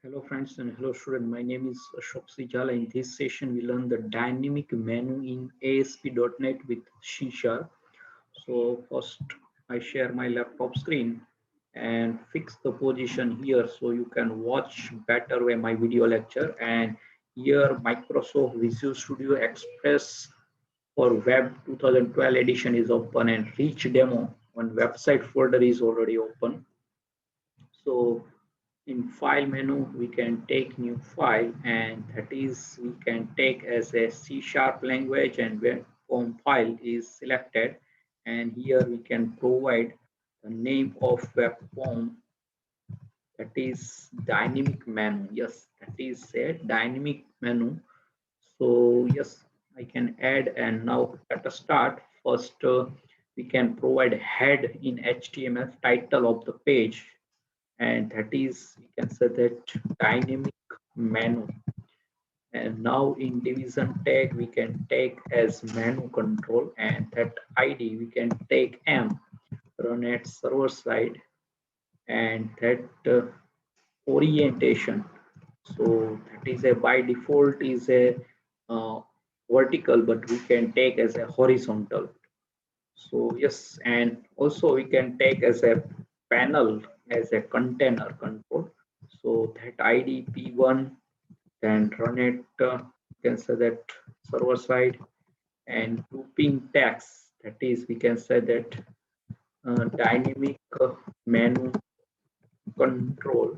Hello friends and hello student. My name is Ashok Sijala. In this session, we learn the dynamic menu in ASP.NET with C#. So first, I share my laptop screen and fix the position here so you can watch better my video lecture. And here, Microsoft Visual Studio Express for Web 2012 edition is open and Rich demo on website folder is already open. So in file menu we can take new file, and that is we can take as a C# language, and when form file is selected, and here we can provide the name of web form, that is dynamic menu. Yes, that is a dynamic menu. So yes, I can add, and now let us start. First, we can provide head in HTML, title of the page, and that is we can say that dynamic menu. And now in division tag we can take as menu control, and that ID we can take M, run at server side, and that orientation, so that is a by default is a uh, vertical, but we can take as a horizontal. So yes, and also we can take as a panel as a container control. So that ID P1, then run it, you can say that server side, and looping text, that is we can say that dynamic menu control,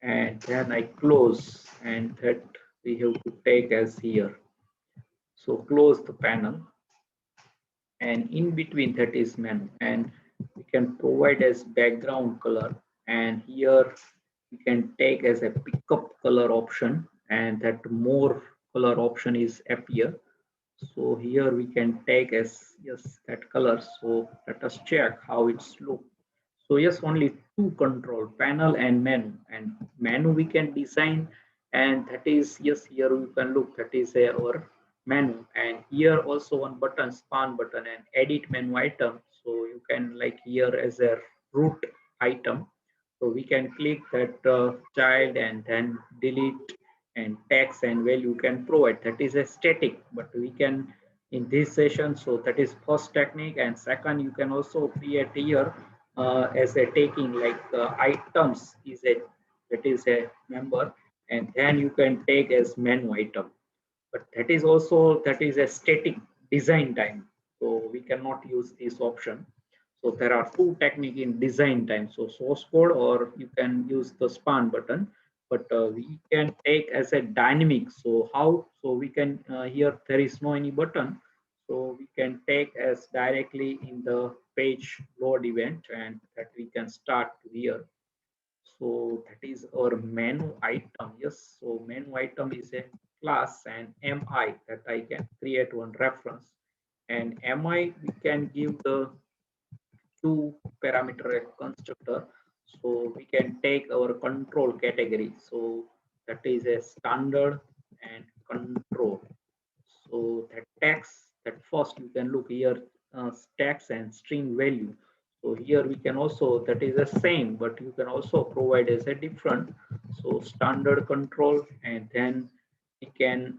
and then I close, and that we have to take as here. So close the panel, and in between that is menu, and we can provide as background color, and here we can take as a pickup color option, and that more color option is appear. So here we can take as yes that color. So let us check how it's look. So yes, only two control, panel and menu, and menu we can design, and that is yes, here you can look, that is our menu, and here also one button, span button, and edit menu item. So you can like here as a root item, so we can click that child and then delete, and text and value can provide, that is a static, but we can in this session. So that is first technique, and second you can also create here as a taking like items is a, that is a member, and then you can take as menu item, but that is also that is a static design time, so we cannot use this option. So there are two technique in design time, so source code or you can use the span button, but we can take as a dynamic. So how? So we can here there is no any button, so we can take as directly in the page load event, and that we can start here. So that is our menu item. Yes, so menu item is a class, and mi that I can create one reference, and mi we can give the two parameter constructor. So we can take our control category, so that is a standard and control. So that text, that first you can look here, text and string value. So here we can also, that is the same, but you can also provide as a different. So standard control, and then we can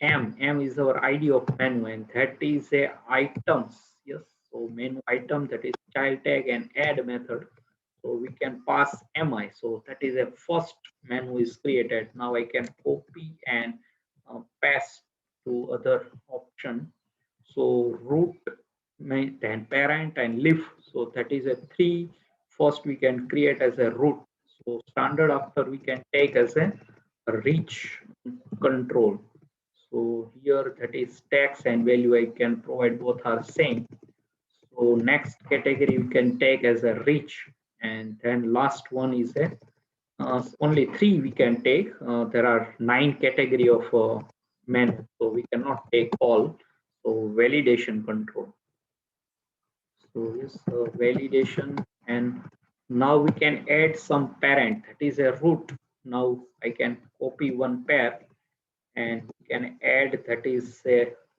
m is our id of menu, and that is a items. Yes, so menu item, that is child tag and add method. So we can pass mi, so that is a first menu is created. Now I can copy and paste to other option. So root, then parent and leaf, so that is a three. First we can create as a root. So standard, after we can take as a reach control. So here that is text and value I can provide, both are same. So next category we can take as a reach, and then last one is a only three we can take. There are 9 category of menu, so we cannot take all. So validation control. So yes, validation, and now we can add some parent, that is a root. Now I can copy one pair, and we can add, that is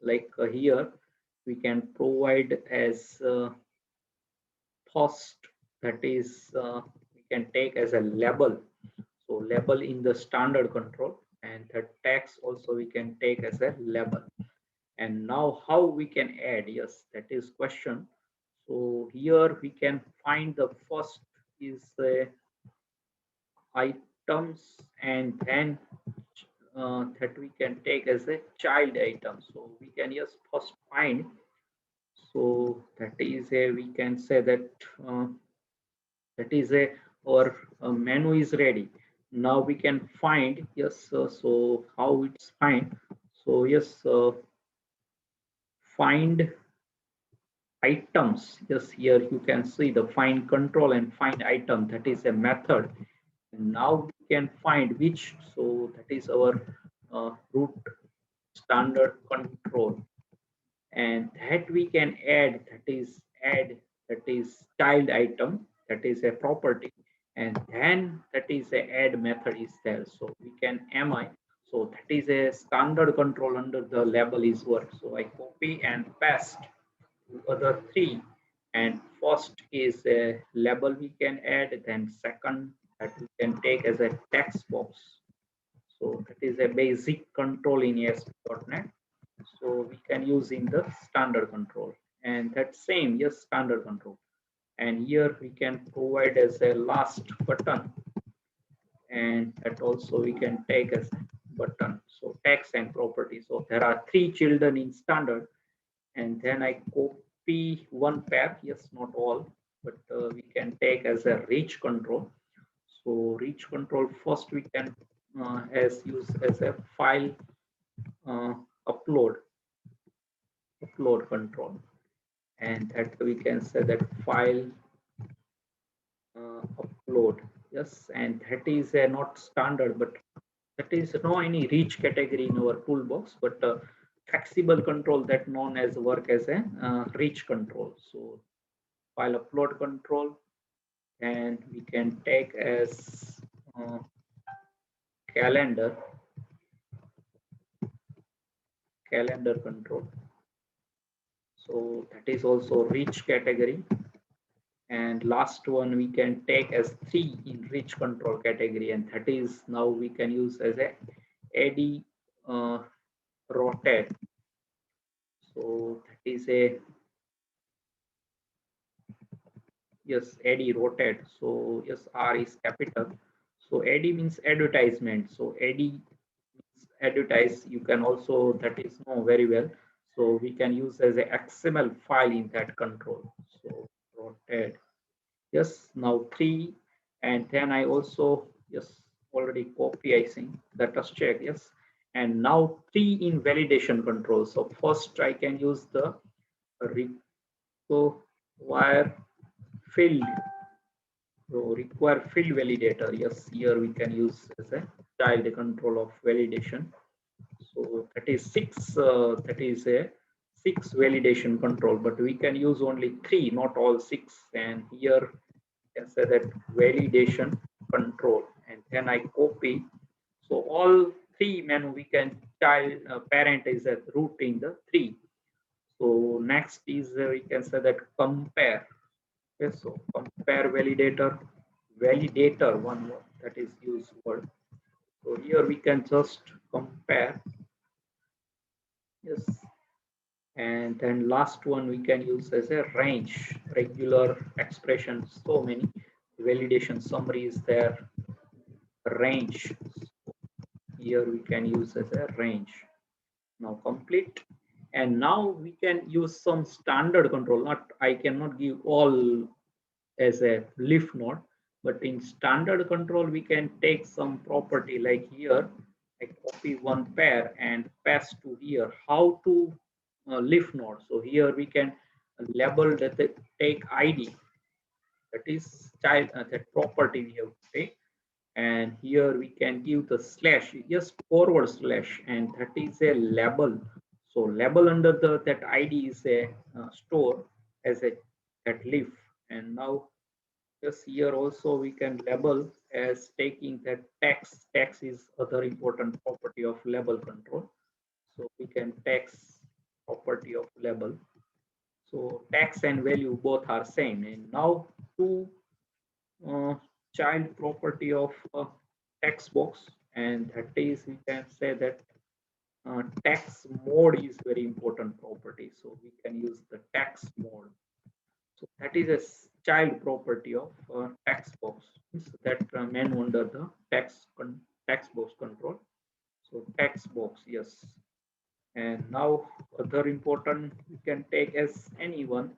like here we can provide as first, that is we can take as a label. So label in the standard control, and the text also we can take as a label. And now how we can add? Yes, that is question. So here we can find the first is items, and then that we can take as a child item. So we can just first find. So that is a, we can say that uh, that is a, our menu is ready. Now we can find, yes, so how it's find. So yes, find items. Yes, here you can see the find control and find item. That is a method. And now we can find which. So that is our root standard control, and that we can add. That is add. That is child item. That is a property, and then that is a add method is there. So we can mi. So that is a standard control under the label is work. So I copy and paste other three, and first is a label we can add, then second that we can take as a text box. So that is a basic control in ASP.NET, so we can use in the standard control, and that same, yes, standard control. And here we can provide as a last button, and that also we can take as a button. So text and property, so there are three children in standard, and then I copy one pair. Yes, not all, but we can take as a reach control. So reach control first we can as use as a file uh, upload control, and that we can say that file upload. Yes, and that is not standard, but that is no any reach category in our toolbox, but flexible control that known as work as a reach control. So file upload control, and we can take as uh, calendar control. So that is also reach category. And last one we can take as 3 in reach control category, and that is now we can use as a AD rotate. So that is a, yes, AD rotate. So yes, R is capital. So AD means advertisement. So AD means advertise. You can also, that is know very well. So we can use as a XML file in that control. So rotate. Yes, now 3, and then I also, yes, already copy, I think let us check. Yes, and now 3 in validation control. So first I can use the require field. So require field validator. Yes, here we can use as a child control of validation. So that is 6, that is a 6 validation control, but we can use only 3, not all 6. And here can say that validation control, and then I copy. So all 3 menu we can child parent is a root in the 3. So next is we can say that compare. Okay, so compare validator one word that is used word. So here we can just compare. Yes, and then last one we can use as a range regular expression. So many validation summary is there, range. Here we can use as a range. Now complete, and now we can use some standard control. Not, I cannot give all as a leaf node, but in standard control we can take some property, like here I copy one pair and pass to here how to leaf node. So here we can label that, take id, that is child, that property we have to take, and here we can give the slash, just forward slash, and that is a label. So label under the that id is a store as a that leaf. And now yes, here also we can label as taking that text. Text is other important property of label control. So we can text property of label. So text and value both are same. And now to child property of text box, and that is, we can say that text mode is very important property. So we can use the text mode. So that is a child property of text box. That menu under the text box control. So text box, yes. And now other important we can take as anyone.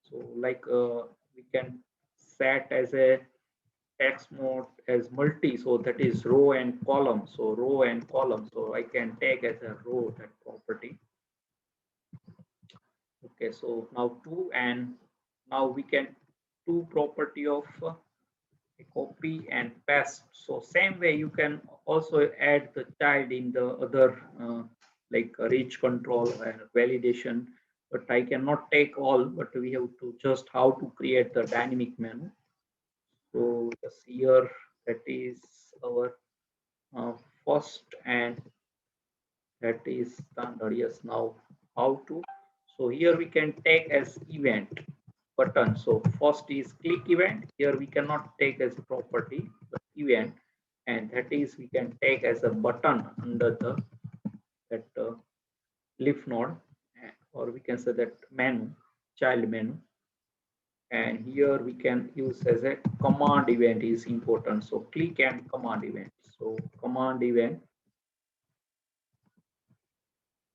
So like we can set as a text mode as multi, so that is row and column. So row and column, so I can take as a row that property. Okay, so now two, and now we can two property of copy and paste. So same way you can also add the child in the other like reach control and validation, but I cannot take all, but we have to just how to create the dynamic menu. So yes, here that is our uh, first, and that is standard. Yes, now how to, so here we can take as event button. So first is click event. Here we cannot take as property but event, and that is we can take as a button under the that leaf node, or we can say that menu, child menu. And here we can use as a command event is important. So click and command event. So command event,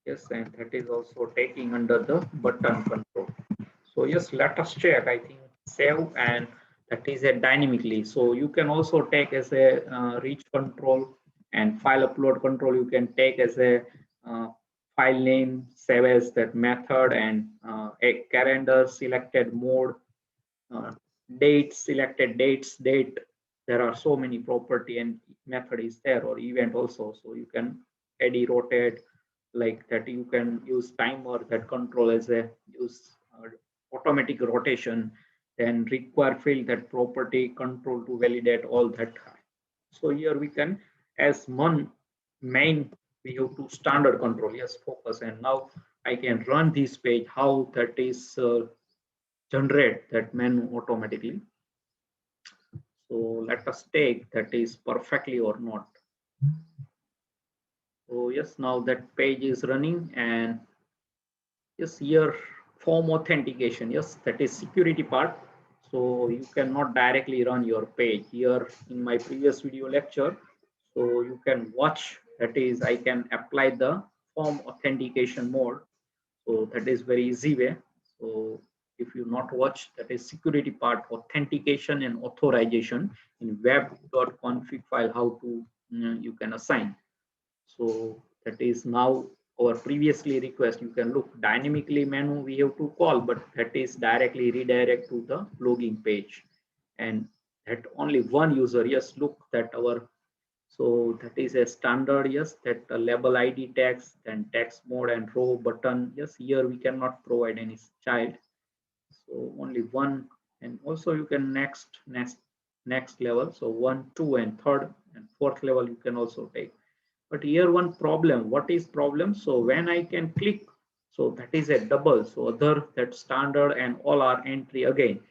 yes, and that is also taking under the button control. So yes, let us check. I think save, and that is a dynamically. So you can also take as a reach control and file upload control. You can take as a file name, save as that method, and a calendar selected mode, uh, date selected dates date. There are so many property and method is there, or event also. So you can edit rotate like that. You can use timer that control as a use automatic rotation, then require field that property control to validate all that. So here we can as one main, we have to standard control, yes, focus. And now I can run this page how that is generate that menu automatically. So let us take that is perfectly or not. So yes, now that page is running, and yes, here form authentication, yes, that is security part. So you cannot directly run your page here in my previous video lecture. So you can watch, that is I can apply the form authentication mode. So that is very easy way. So if you not watch, that is security part, authentication and authorization in web.config file, how to you can assign. So that is now our previously request. You can look dynamically menu we have to call, but that is directly redirect to the login page. And that only one user, yes, look that our, so that is a standard, yes, that label ID text, then text mode and row button. Yes, here we cannot provide any child. So only one, and also you can next level. So 1, 2, and third and fourth level you can also take. But here one problem. What is problem? So when I can click, so that is a double. So other that standard and all are entry again.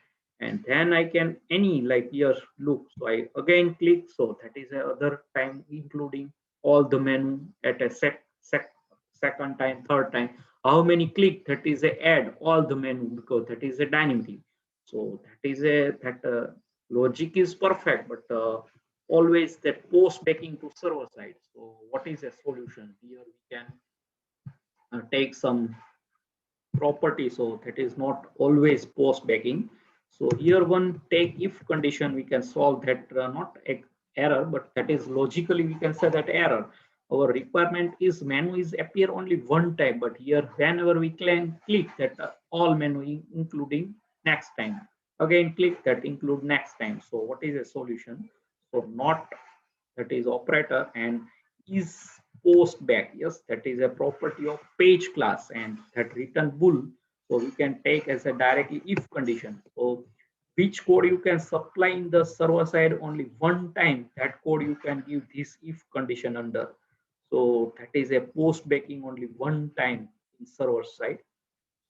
And then I can any like here look. So I again click. So that is a other time including all the menu at a second time, third time. How many click? That is a add all the menu because that is a dynamic. So that is a that logic is perfect, but always that post backing to server side. So what is a solution? Here we can take some property, so that is not always post backing. So here one take if condition, we can solve that not error, but that is logically we can say that error. Our requirement is menu is appear only one time, but here whenever we can click that all menu including next time, again click that include next time. So what is a solution? So not, that is operator, and is post back, yes, that is a property of page class, and that return bool, so we can take as a directly if condition. So which code you can supply in the server side only one time, that code you can give this if condition under. So that is a post backing only one time in server side.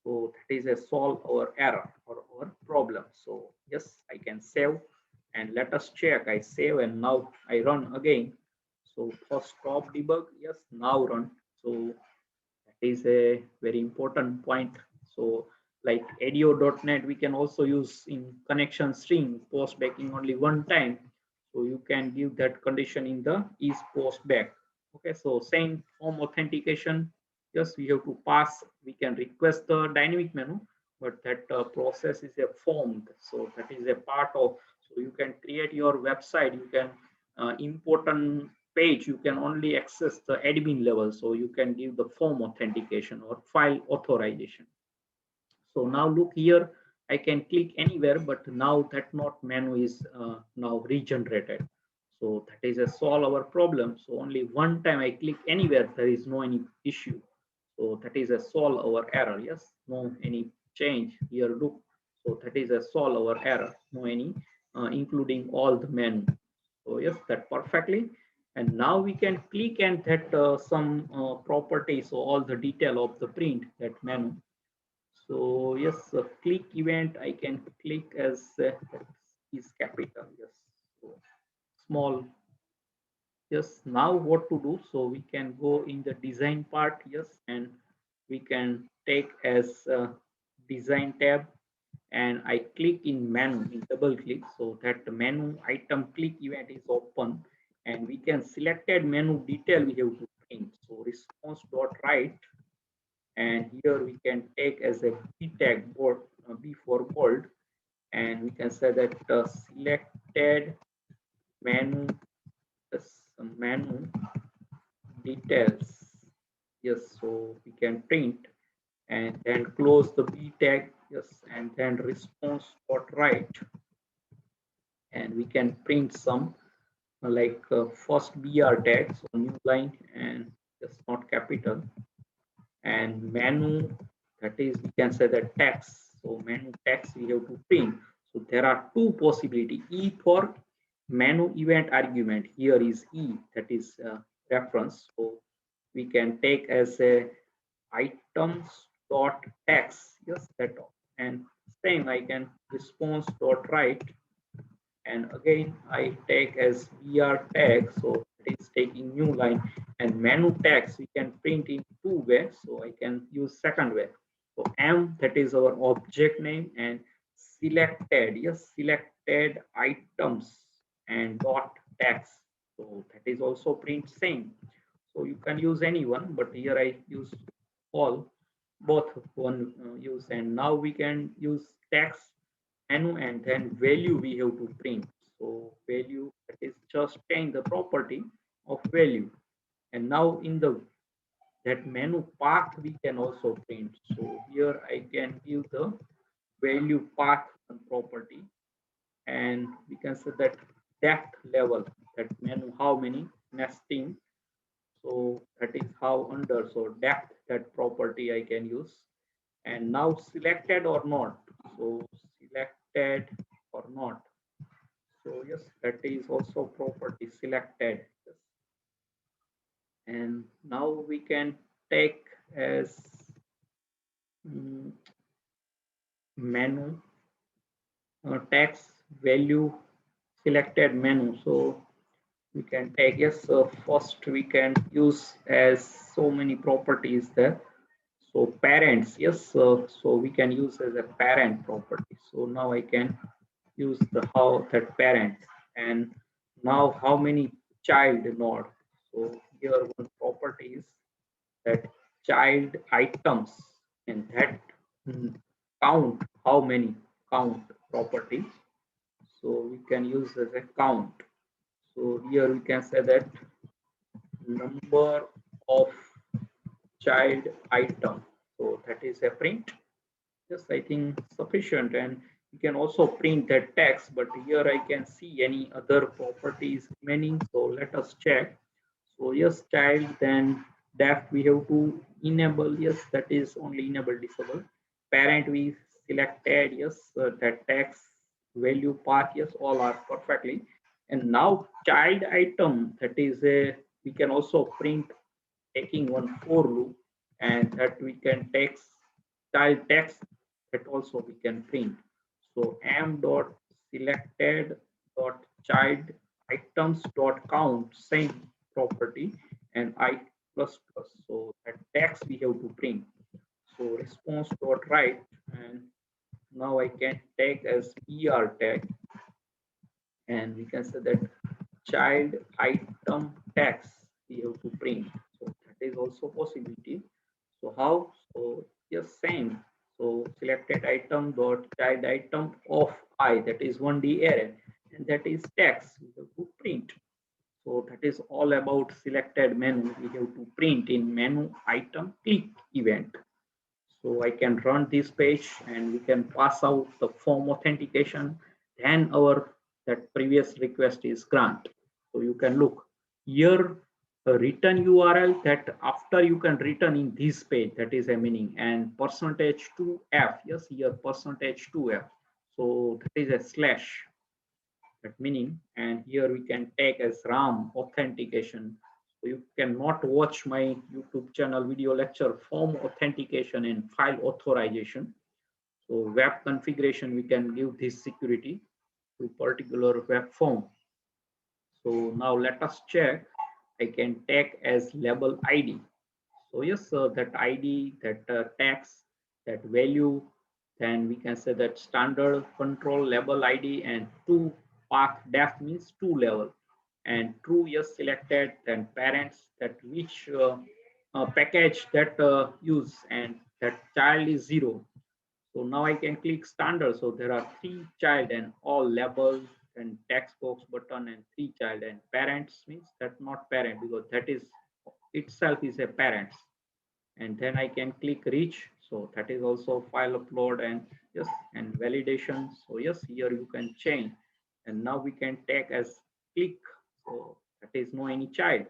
So that is a solve our error or our problem. So yes, I can save, And let us check. I save and now I run again. So first stop debug, yes, now run. So that is a very important point. So like ADO.NET, we can also use in connection string post backing only one time. So you can give that condition in the is post back. Okay, so same form authentication. Yes, we have to pass. We can request the dynamic menu, but that process is a formed. So that is a part of. So you can create your website. You can important page, you can only access the admin level. So you can give the form authentication or file authorization. So now look here, I can click anywhere, but now that not menu is now regenerated. So that is a solve our problem. So only one time I click anywhere, there is no any issue. So that is a solve our error. Yes, no any change here. Look, so that is a solve our error. No any including all the menu. So yes, that perfectly. And now we can click and that some properties, so all the detail of the print that menu. So yes, click event, I can click as is capital. Yes, so small. Yes, now what to do? So we can go in the design part. Yes, and we can take as design tab, and I click in menu, in double click, so that the menu item click event is open, and we can selected menu detail we have to print. So response dot write, and here we can take as a B tag board, B for bold, and we can say that selected menu, menu details. Yes, so we can print and then close the B tag. Yes, and then response dot write, and we can print some like first BR tag, so new line and just not capital, and menu, that is we can say that text. So menu text we have to print. So there are two possibility. E for menu event argument. Here is E, that is reference. So we can take as a items dot text. Yes, that, and same I can response dot write, and again I take as br tag, so it is taking new line, and menu tags we can print in two ways, so I can use second way. So m, that is our object name, and selected, yes, selected items and dot tags, so that is also print same. So you can use any one, but here I use all, both one use, and now we can use text menu, and then value we have to print. So value, that is just change the property of value, and now in the that menu path we can also print. So here I can give the value path property, and we can say that depth level, that menu how many nesting, so that is how under, so depth, that property I can use. And now selected or not, so selected or not, so yes, that is also property selected. Yes. And now we can take as menu text value selected menu. So we can take, yes, first we can use as so many properties there. So parents, yes, so we can use as a parent property. So now I can use the how that parent, and now how many child node. So here one property is that child items, and that count how many, count property. So we can use as a count. So here we can say that number of child item. So that is a print. Yes, I think sufficient, and you can also print that text, but here I can see any other properties remaining. So let us check. So yes, child, then def we have to enable. Yes, that is only enable disable. Parent we selected. Yes, that text value path. Yes, all are perfectly. And now child item, that is a, we can also print taking one for loop, and that we can text child text, that also we can print. So m dot selected dot child items dot count, same property, and I plus plus. So that text we have to print. So response dot write, and now I can take as er tag, and we can say that child item text we have to print. So that is also possibility. So how? So yes, same. So selected item dot child item of I, that is 1D array, and that is text we have to print. So that is all about selected menu we have to print in menu item click event. So I can run this page and we can pass out the form authentication. Then our that previous request is grant. So you can look here a return URL that after you can return in this page, that is a meaning, and %2f. Yes, here %2f. So that is a slash, that meaning, and here we can take as RAM authentication. So you cannot watch my YouTube channel video lecture form authentication and file authorization. So web configuration, we can give this security to particular web form. So now let us check. I can take as label ID. So yes, that ID, that text, that value, then we can say that standard control label ID, and two path def means two level, and true yes selected, then parents, that which package that use, and that child is 0. So now I can click standard. So there are 3 child and all labels and text box button, and 3 child, and parents means that not parent, because that is itself is a parents. And then I can click reach. So that is also file upload, and yes, and validation. So yes, here you can change, and now we can take as click. So that is no any child.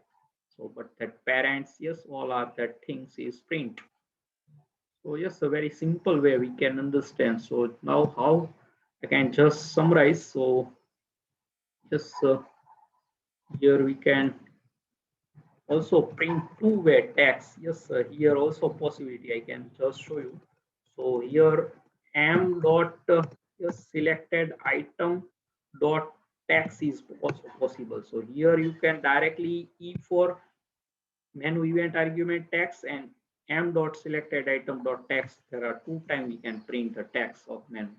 So but that parents, yes, all are that things is print. So yes, a very simple way we can understand. So now how I can just summarize. So just here we can also print two-way text. Yes, here also possibility. I can just show you. So here m dot yes, selected item dot text is also possible. So here you can directly e for menu event argument text, and m dot selected item dot text. There are 2 times we can print the text of menu.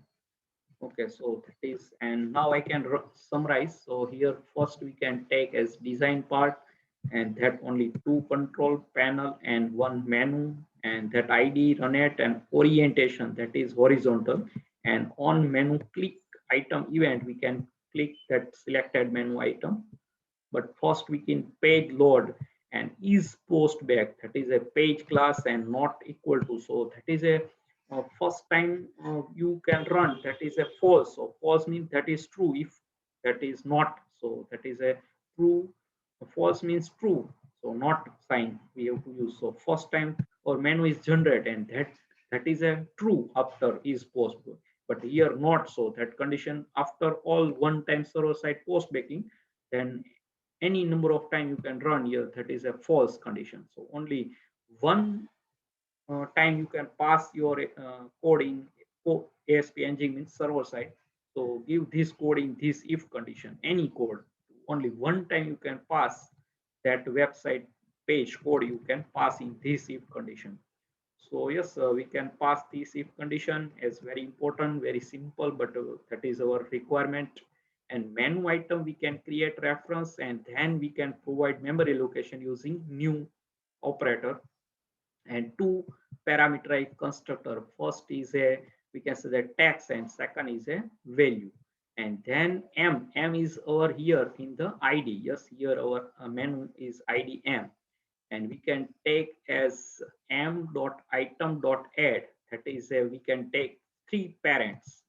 Okay, so that is, and now I can summarize. So here first we can take as design part, and that only 2 control panel and 1 menu, and that ID, run it, and orientation, that is horizontal, and on menu click item event we can click that selected menu item. But first we can page load and is post back, that is a page class and not equal to. So that is a first time you can run, that is a false. So false means that is true, if that is not, so that is a true. False means true, so not sign we have to use. So first time our menu is generated, and that is a true after is post, but here not. So that condition after all one time server side post baking, then any number of time you can run here, that is a false condition. So only one time you can pass your code in ASP engine means server side. So give this code in this if condition, any code. Only one time you can pass that website page code, you can pass in this if condition. So yes, we can pass this if condition as very important, very simple, but that is our requirement. And menu item we can create reference, and then we can provide memory location using new operator, and 2 parameterized constructor. First is a, we can say the text, and second is a value. And then m is over here in the ID. Yes, here our menu is ID m, and we can take as m dot item dot add, that is a, we can take 3 parents,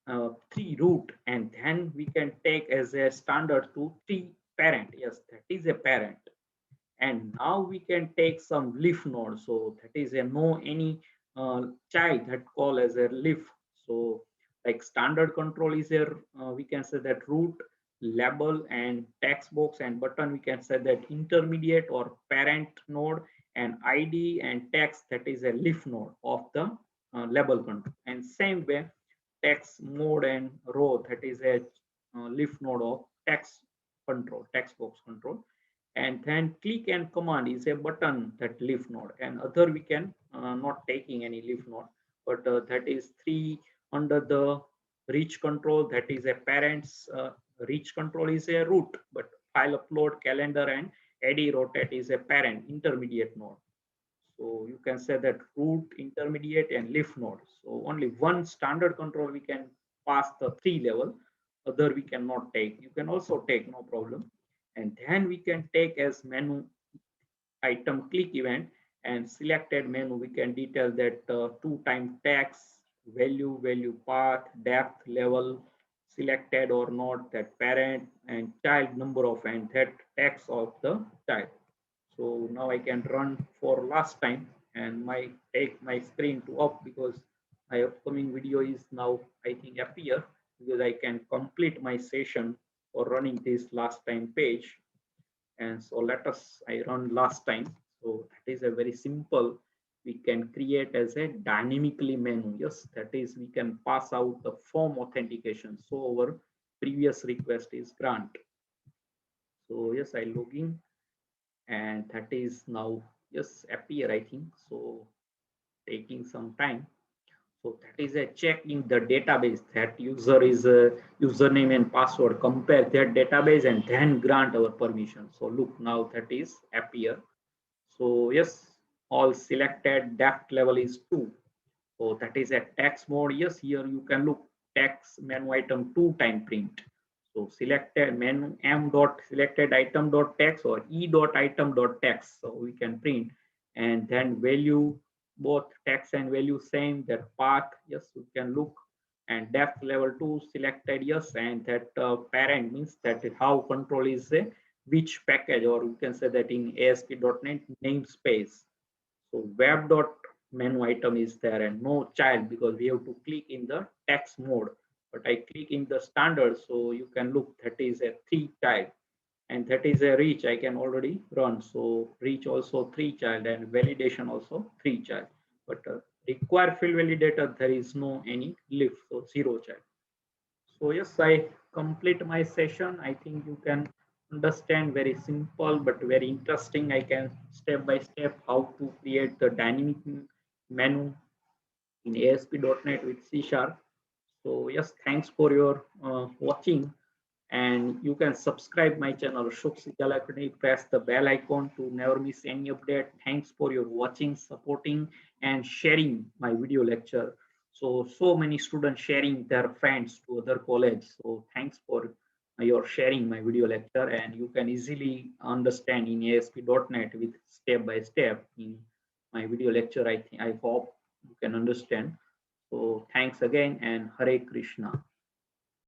3 root, and then we can take as a standard to 3 parent. Yes, that is a parent. And now we can take some leaf node. So that is a no any child that call as a leaf. So like standard control is there, we can say that root, label, and text box and button, we can say that intermediate or parent node, and ID and text, that is a leaf node of the label control. And same way text mode and row, that is a leaf node of text control, text box control. And then click and command is a button that leaf node, and other we can not taking any leaf node, but that is three under the reach control, that is a parents. Reach control is a root, but file upload, calendar, and AdRotate is a parent intermediate node. So you can say that root, intermediate, and leaf node. So only one standard control we can pass the three level, other we cannot take. You can also take, no problem. And then we can take as menu item click event, and selected menu we can detail that two time text, value, value path, depth, level, selected or not, that parent, and child number of, and that text of the child. So now I can run for last time and my take my screen to up, because my upcoming video is now I think appear, because I can complete my session for running this last time page. And so let us I run last time. So that is a very simple. We can create as a dynamically menu. Yes, that is we can pass out the form authentication. So our previous request is grant. So yes, I log in, and that is now yes appear I think. So taking some time. So that is a check in the database that user is a username and password, compare that database and then grant our permission. So look, now that is appear. So yes, all selected, depth level is 2. So that is a text mode. Yes, here you can look text menu item 2 time print. So selected menu m dot selected item dot text or e dot item dot text. So we can print, and then value, both text and value same. That path, yes, you can look, and depth level 2 selected, yes, and that parent means that how control is a which package, or you can say that in ASP.NET namespace. So web dot menu item is there and no child, because we have to click in the text mode. But I click in the standard, so you can look that is a 3 child, and that is a reach I can already run. So reach also 3 child, and validation also 3 child. But require field validator there is no any lift, so 0 child. So yes, I complete my session. I think you can understand very simple but very interesting. I can step by step how to create the dynamic menu in ASP.NET with C#. So yes, thanks for your watching, and you can subscribe my channel Shuk Academy. Press the bell icon to never miss any update. Thanks for your watching, supporting, and sharing my video lecture. So many students sharing their friends to other college. So thanks for your sharing my video lecture, and you can easily understand in ASP.NET with step by step in my video lecture. I hope you can understand. So thanks again, and Hare Krishna.